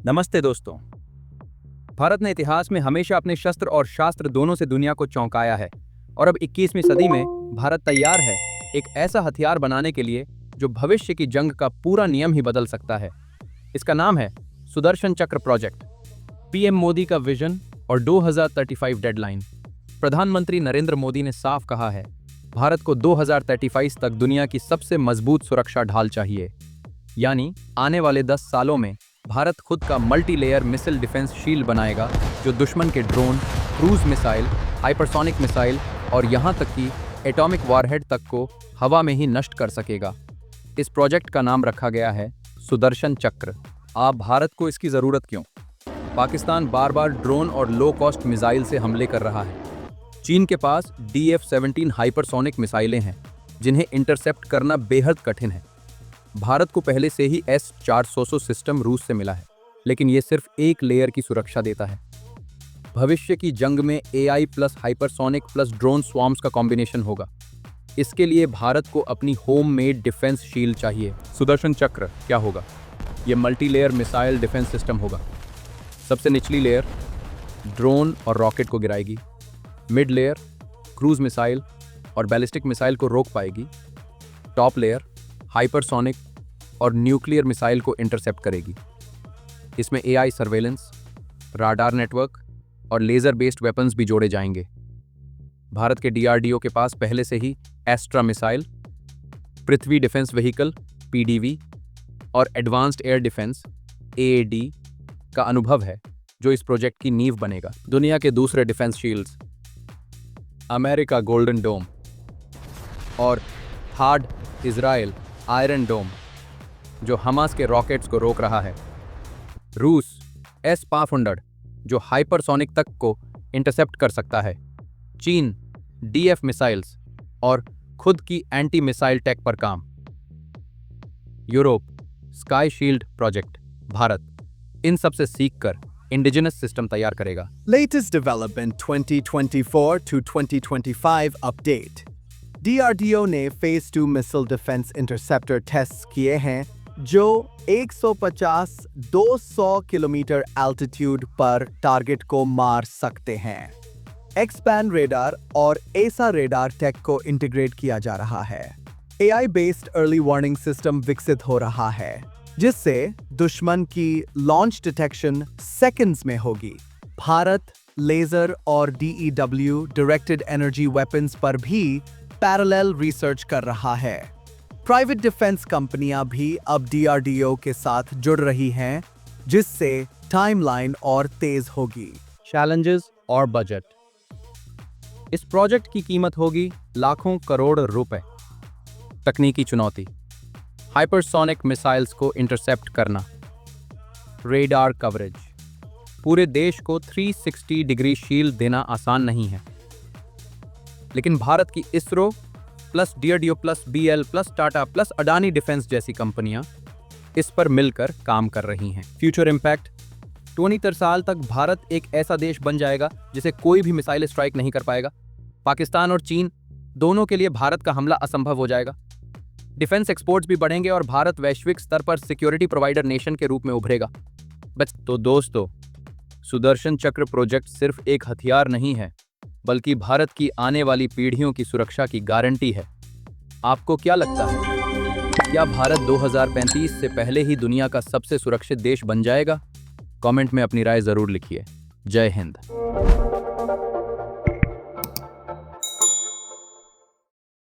नमस्ते दोस्तों। भारत ने इतिहास में हमेशा अपने शस्त्र और शास्त्र दोनों से दुनिया को चौंकाया है और अब 21वीं सदी में भारत तैयार है एक ऐसा हथियार बनाने के लिए जो भविष्य की जंग का पूरा नियम ही बदल सकता है। इसका नाम है सुदर्शन चक्र प्रोजेक्ट। पीएम मोदी का विजन और 2035 डेडलाइन। प्रधानमंत्री नरेंद्र मोदी ने साफ कहा है, भारत को 2035 तक दुनिया की सबसे मजबूत सुरक्षा ढाल चाहिए। यानी आने वाले 10 सालों में भारत खुद का multi layer missile defence shield बनाएगा जो दुश्मन के drone, cruise missile, hypersonic missile और यहां तक कि एटॉमिक वॉरहेड तक को हवा में ही नष्ट कर सकेगा। इस प्रोजेक्ट का नाम रखा गया है सुदर्शन चक्र। आप भारत को इसकी जरूरत क्यों? पाकिस्तान बार बार ड्रोन और लो कॉस्ट मिसाइल से हमले कर रहा है। चीन के पास DF-17 हाइपरसोनिक मिसाइलें हैं जिन्हें इंटरसेप्ट करना बेहद कठिन है। भारत को पहले से ही S-400 सिस्टम रूस से मिला है, लेकिन ये सिर्फ एक लेयर की सुरक्षा देता है। भविष्य की जंग में AI plus hypersonic plus drone swarms का कॉम्बिनेशन होगा। इसके लिए भारत को अपनी होम मेड डिफेंस शील्ड चाहिए। सुदर्शन चक्र क्या होगा? ये multi layer missile defence system होगा। सबसे निचली लेयर ड्रोन और रॉकेट को गिराएगी। मिड लेयर क्रूज मिसाइल और बैलिस्टिक मिसाइल को रोक पाएगी। टॉप लेयर हाइपरसोनिक और न्यूक्लियर मिसाइल को इंटरसेप्ट करेगी। इसमें AI सर्वेलेंस, राडार नेटवर्क और लेजर बेस्ड वेपन्स भी जोड़े जाएंगे। भारत के DRDO के पास पहले से ही एस्ट्रा मिसाइल, पृथ्वी डिफेंस व्हीकल PDV और एडवांस्ड एयर डिफेंस AAD का अनुभव है जो इस प्रोजेक्ट की नींव बनेगा। दुनिया के दूसरे डिफेंस शील्ड्स, अमेरिका गोल्डन डोम और हार्ड इजराइल आयरन डोम जो हमास के रॉकेट्स को रोक रहा है। रूस S-500 जो हाइपरसोनिक तक को इंटरसेप्ट कर सकता है। चीन DF मिसाइल्स और खुद की एंटी मिसाइल टेक पर काम। Europe sky shield project. Bharat इन सब से सीखकर इंडिजिनस सिस्टम तैयार करेगा। Latest development 2024 to 2025 update. DRDO ने phase 2 missile defence interceptor test किए हैं जो 150-200 किलोमीटर एल्टीट्यूड पर टारगेट को मार सकते हैं। एक्सपैंड रेडार और एसा रेडार टेक को इंटीग्रेट किया जा रहा है। AI based early warning system विकसित हो रहा है जिससे दुश्मन की लॉन्च डिटेक्शन सेकंड्स में होगी। भारत लेजर और DEW डायरेक्टेड एनर्जी वेपन्स पर भी पैरेलल रिसर्च कर रहा है। प्राइवेट डिफेंस कंपनियां भी अब DRDO के साथ जुड़ रही हैं जिससे टाइमलाइन और तेज होगी। चैलेंजेस और बजट। इस प्रोजेक्ट की कीमत होगी लाखों करोड़ रुपए। तकनीकी चुनौती, हाइपरसोनिक मिसाइल्स को इंटरसेप्ट करना। रेडार कवरेज, पूरे देश को 360 डिग्री शील्ड देना आसान नहीं है, लेकिन भारत की ISRO plus DRDO plus BL plus Tata plus Adani defence जैसी कंपनियां इस पर मिलकर काम कर रही हैं। फ्यूचर इम्पैक्ट, 20 साल तक भारत एक ऐसा देश बन जाएगा जिसे कोई भी मिसाइल स्ट्राइक नहीं कर पाएगा। पाकिस्तान और चीन दोनों के लिए भारत का हमला असंभव हो जाएगा। डिफेंस एक्सपोर्ट्स भी बढ़ेंगे और भारत वैश्विक स्तर पर सिक्योरिटी प्रोवाइडर नेशन के रूप में उभरेगा। बस तो दोस्तों, सुदर्शन चक्र प्रोजेक्ट सिर्फ एक हथियार नहीं है, बल्कि भारत की आने वाली पीढ़ियों की सुरक्षा की गारंटी है। आपको क्या लगता है? क्या भारत 2035 से पहले ही दुनिया का सबसे सुरक्षित देश बन जाएगा? कमेंट में अपनी राय जरूर लिखिए। जय हिंद।